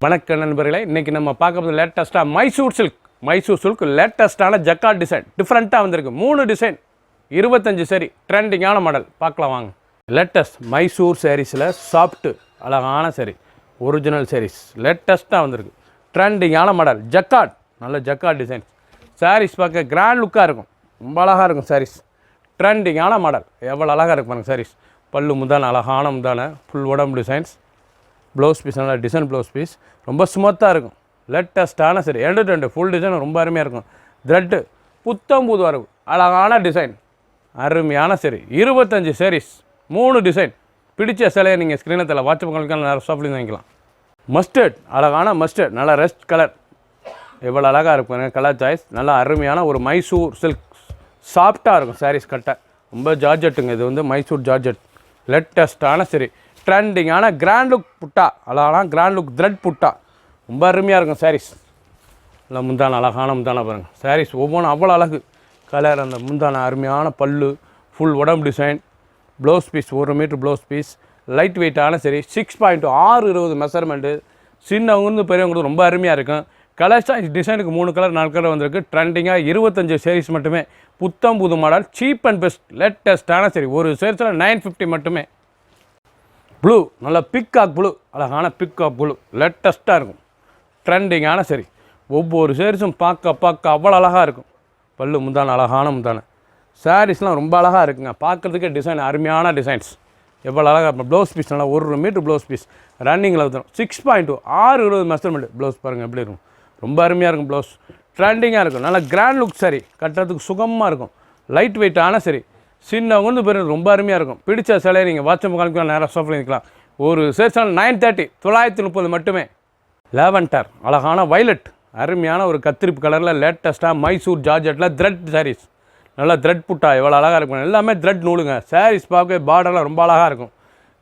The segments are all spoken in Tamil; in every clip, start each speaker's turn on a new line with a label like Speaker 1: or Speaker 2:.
Speaker 1: வணக்கம் நண்பர்களே, இன்றைக்கி நம்ம பார்க்க போகிறது லேட்டஸ்ட்டாக மைசூர் சில்க் லேட்டஸ்ட்டான ஜக்கார்ட் டிசைன் டிஃப்ரெண்ட்டாக வந்திருக்கு. 3 டிசைன் 25 சரி ட்ரெண்டிங்கான மாடல் பார்க்கலாம் வாங்க. லேட்டஸ்ட் மைசூர் சாரீஸில் சாஃப்ட்டு அழகான சரி ஒரிஜினல் சாரீஸ் லேட்டஸ்ட்டாக வந்திருக்கு. ட்ரெண்டிங்கான மாடல் ஜக்கார்ட், நல்ல ஜக்கார்ட் டிசைன் சாரீஸ் பார்க்க கிராண்ட் லுக்காக இருக்கும், ரொம்ப அழகாக இருக்கும் சாரீஸ். ட்ரெண்டிங்கான மாடல் எவ்வளோ அழகாக இருக்கும் பாருங்கள் சாரீஸ். பல்லு முந்தான அழகான முந்தான ஃபுல் உடம்பு டிசைன்ஸ். ப்ளவுஸ் பீஸ் நல்லா டிசைன் ப்ளவுஸ் பீஸ், ரொம்ப ஸ்மூத்தாக இருக்கும். லேட்டஸ்ட்டான சரி ரெண்டு ஃபுல் டிசைன் ரொம்ப அருமையாக இருக்கும். த்ரெட்டு புத்தம் புது வரவு அழகான டிசைன் அருமையான சரி 25 சாரீஸ் 3 டிசைன். பிடிச்ச சிலையை நீங்கள் ஸ்க்ரீனத்தில் வாட்ஸ்அப் பண்ணிக்கலாம், நிறைய ஷாப்லேயும் வாங்கிக்கலாம். மஸ்டர்ட் அழகான மஸ்டர்ட் நல்லா ரெஸ்ட் கலர் எவ்வளோ அழகாக இருக்கும் கலர் சாய்ஸ். நல்லா அருமையான ஒரு மைசூர் சில்க் சாஃப்டாக இருக்கும் சாரீஸ் கட்ட, ரொம்ப ஜார்ஜெட்டுங்க. இது வந்து மைசூர் ஜார்ஜெட் லேட்டஸ்ட்டான சரி ட்ரெண்டிங்கான கிராண்ட் லுக் புட்டா, அழகான கிராண்ட் லுக் த்ரெட் புட்டா ரொம்ப அருமையாக இருக்கும் சாரீஸ். இல்லை முந்தான அழகான முந்தான பாருங்கள் சாரீஸ் ஒவ்வொன்றும் அவ்வளோ அழகு கலர். அந்த முந்தான அருமையான பல்லு ஃபுல் உடம்பு design. Blouse piece 1 metre blouse piece light வெயிட்டான சரி 6.2 620 மெஷர்மெண்ட்டு. சின்னவங்க பெரியவங்களுக்கு ரொம்ப அருமையாக இருக்கும். கலர் சாய்ஸ் டிசைனுக்கு 3 கலர் 4 கலர் வந்திருக்கு. ட்ரெண்டிங்காக 25 சாரீஸ் மட்டுமே. புத்தம் புது மாடல் சீப் அண்ட் பெஸ்ட் லேட்டஸ்ட்டான சரி ஒரு சாரீஸில் 950 மட்டுமே. ப்ளூ நல்லா பிக்காக் ப்ளூ அழகான பிக்காக் ப்ளூ லேட்டஸ்ட்டாக இருக்கும். ட்ரெண்டிங்கான சரி ஒவ்வொரு சாரீஸும் பார்க்க அவ்வளோ அழகாக இருக்கும். பல்லு முந்தான அழகான முந்தான சாரீஸ்லாம் ரொம்ப அழகாக இருக்குங்க. பார்க்குறதுக்கே டிசைன் அருமையான டிசைன்ஸ் எவ்வளோ அழகாக இருக்கும். ப்ளவுஸ் பீஸ் நல்லா 1 மீட்டர் ப்ளவுஸ் பீஸ் ரன்னிங்கில் வந்துடும். 6.2 620 மெஷர்மெண்ட். ப்ளவுஸ் பாருங்கள் எப்படி இருக்கும், ரொம்ப அருமையாக இருக்கும். ப்ளவுஸ் ட்ரெண்டிங்காக இருக்கும். நல்லா கிராண்ட் லுக் சரி கட்டுறதுக்கு சுகமாக இருக்கும். லைட் வெயிட்டான சரி சின்னவங்க பெரிய ரொம்ப அருமையாக இருக்கும். பிடிச்ச சிலையை நீங்கள் வாட்ஸ்அப் காமிக்கலாம், நேராக ஷாப்பில் இருக்கலாம். ஒரு சேல்ஸ்னால் 930 930 மட்டுமே. லேவண்டர் அழகான வைலட் அருமையான ஒரு கத்திரிப்பு கலரில் லேட்டஸ்ட்டாக மைசூர் ஜார்ஜெட்டில் த்ரெட் சாரீஸ். நல்லா த்ரெட் புட்டா எவ்வளோ அழகாக இருக்கும். எல்லாமே த்ரெட் நூலுங்க. சாரீஸ் பார்க்க பார்டர்லாம் ரொம்ப அழகாக இருக்கும்.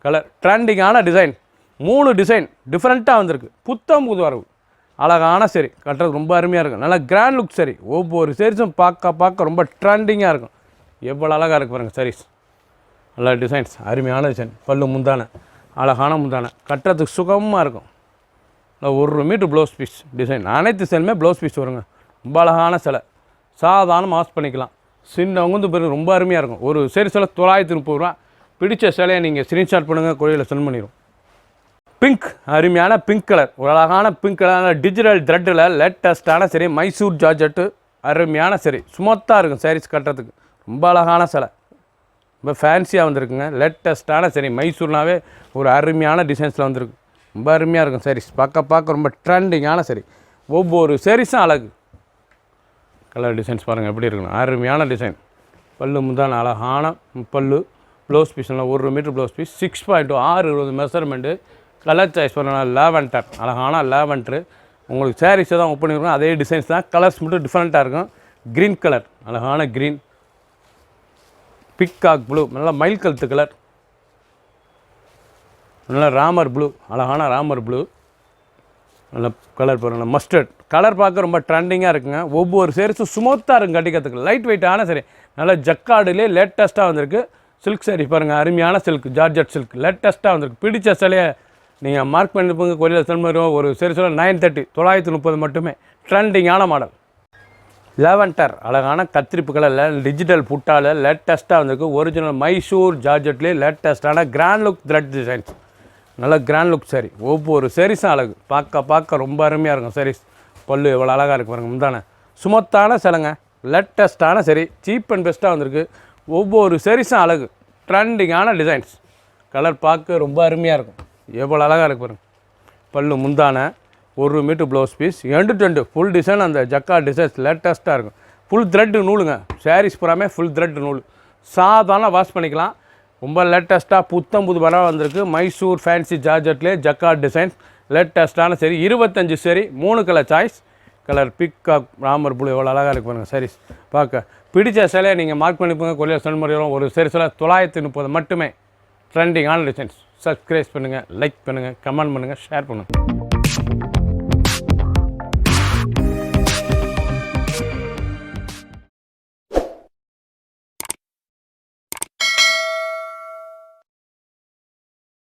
Speaker 1: கலர் ட்ரெண்டிங்கான டிசைன் 3 டிசைன் டிஃப்ரெண்ட்டாக வந்திருக்கு. புத்தம் புது வரவு அழகான சரி கட்டுறது ரொம்ப அருமையாக இருக்கும். நல்லா கிராண்ட் லுக் சரி ஒவ்வொரு சாரீஸும் பார்க்க ரொம்ப ட்ரெண்டிங்காக இருக்கும். எவ்வளோ அழகாக இருக்குது பாருங்கள் சாரீஸ். நல்லா டிசைன்ஸ் அருமையான டிசைன். பல்லு முந்தான அழகான முந்தான கட்டுறதுக்கு சுகமாக இருக்கும். 1 மீட்டர் ப்ளவுஸ் பீஸ் டிசைன். அனைத்து சேலுமே ப்ளவுஸ் பீஸ் வருங்க. ரொம்ப அழகான சிலை சாதாரண வாஷ் பண்ணிக்கலாம். சின்னவங்க பிறகு ரொம்ப அருமையாக இருக்கும். ஒரு சரி சிலை 930 ரூபா. பிடிச்ச சிலையை நீங்கள் ஸ்க்ரீன்ஷாட் பண்ணுங்கள், கோயிலில் சென்ட் பண்ணிடும். பிங்க் அருமையான பிங்க் கலர் ஒரு அழகான பிங்க் கலர் டிஜிட்டல் த்ரெட்டில் லேட்டஸ்ட்டான சரி மைசூர் ஜார்ஜெட்டு அருமையான சரி ஸ்மூத்தாக இருக்கும். சாரீஸ் கட்டுறதுக்கு ரொம்ப அழகான சிலை ரொம்ப ஃபேன்சியாக வந்திருக்குங்க. லேட்டஸ்ட்டான சரி மைசூர்னாவே ஒரு அருமையான டிசைன்ஸில் வந்திருக்கு. ரொம்ப அருமையாக இருக்கும் சாரீஸ். பார்க்க ரொம்ப ட்ரெண்டிங்கான சரி ஒவ்வொரு சாரீஸும் அழகு. கலர் டிசைன்ஸ் பாருங்கள் எப்படி இருக்கணும், அருமையான டிசைன். பல்லு முந்தான அழகான பல்லு. ப்ளவுஸ் பீஸ்லாம் 1 metre blouse piece 6.2 620 measurement. Colour choice பண்ணலாம் லேவண்டர் அழகான லேவண்டரு. உங்களுக்கு சாரீஸை தான் ஓப்பன் பண்ணிருக்கோம், அதே டிசைன்ஸ் தான். கலர்ஸ் மட்டும் டிஃப்ரெண்ட்டாக இருக்கும். க்ரீன் கலர் அழகான க்ரீன். பிக்காக் ப்ளூ நல்லா மயில் கழுத்து கலர். நல்லா ராமர் ப்ளூ அழகான ராமர் ப்ளூ நல்ல கலர் பாருங்கள். மஸ்டர்ட் கலர் பார்க்க ரொம்ப ட்ரெண்டிங்காக இருக்குங்க. ஒவ்வொரு சேரீஸும் ஸ்மூத்தாக இருக்கும் கட்டிக்கிறதுக்கு. லைட் வெயிட்டான சரி நல்லா ஜக்கார்டுலேயே லேட்டஸ்ட்டாக வந்திருக்கு. சில்க் சாரீ பாருங்கள் அருமையான சில்க் ஜார்ஜெட் சில்க் லேட்டஸ்ட்டாக வந்திருக்கு. பிடிச்ச சிலையை நீங்கள் மார்க் பண்ணிப்போங்க, கொரியர் சென்ட் பண்ணுவோம். ஒரு சேரீஸில் 930 930 மட்டுமே. ட்ரெண்டிங்கான மாடல். லேவண்டர் அழகான கத்திரிப்பு கலரில் டிஜிட்டல் புட்டாவில் லேட்டஸ்ட்டாக வந்திருக்கு. ஒரிஜினல் மைசூர் ஜார்ஜெட்லேயே லேட்டஸ்ட்டான கிராண்ட் லுக் த்ரெட் டிசைன்ஸ். நல்ல கிராண்ட் லுக் சாரி ஒவ்வொரு சாரீஸும் அழகு. பார்க்க ரொம்ப அருமையாக இருக்கும் சாரீஸ். பல்லு எவ்வளோ அழகாக இருக்குது பாருங்கள். முந்தான சுமத்தான சிலைங்க. லேட்டஸ்ட்டான சரி சீப் அண்ட் பெஸ்ட்டாக வந்திருக்கு. ஒவ்வொரு சாரீஸும் அழகு. ட்ரெண்டிங்கான டிசைன்ஸ். கலர் பார்க்க ரொம்ப அருமையாக இருக்கும். எவ்வளோ அழகாக இருக்குது பாருங்கள். பல்லு முந்தான 1 metre blouse piece 2 full design. அந்த ஜக்கார்ட் டிசைன்ஸ் லேட்டஸ்ட்டாக இருக்கும். Full thread நூலுங்க. சாரீஸ் பூராமே ஃபுல் த்ரெட் நூல். சாதாரண வாஷ் பண்ணிக்கலாம். ரொம்ப லேட்டஸ்ட்டாக புத்தம் புது படம் வந்திருக்கு. மைசூர் ஃபேன்சி ஜார்ஜெட்லேயே ஜக்கார்ட் டிசைன்ஸ் லேட்டஸ்ட்டான சரி 25 சரி 3 colour choice. Colour peacock Ramar blue எவ்வளோ அழகாக இருக்கு பாருங்கள் சாரீஸ். பார்க்க பிடிச்ச சிலையை நீங்கள் மார்க் பண்ணிப்போங்க, கொரியர் சென்ட் பண்ணிடுவோம். ஒரு சாரீஸில் 930 மட்டுமே. ட்ரெண்டிங்கான டிசைன்ஸ். சப்ஸ்கிரைப் பண்ணுங்கள், லைக் பண்ணுங்கள், கமெண்ட் பண்ணுங்கள், ஷேர் பண்ணுங்கள்.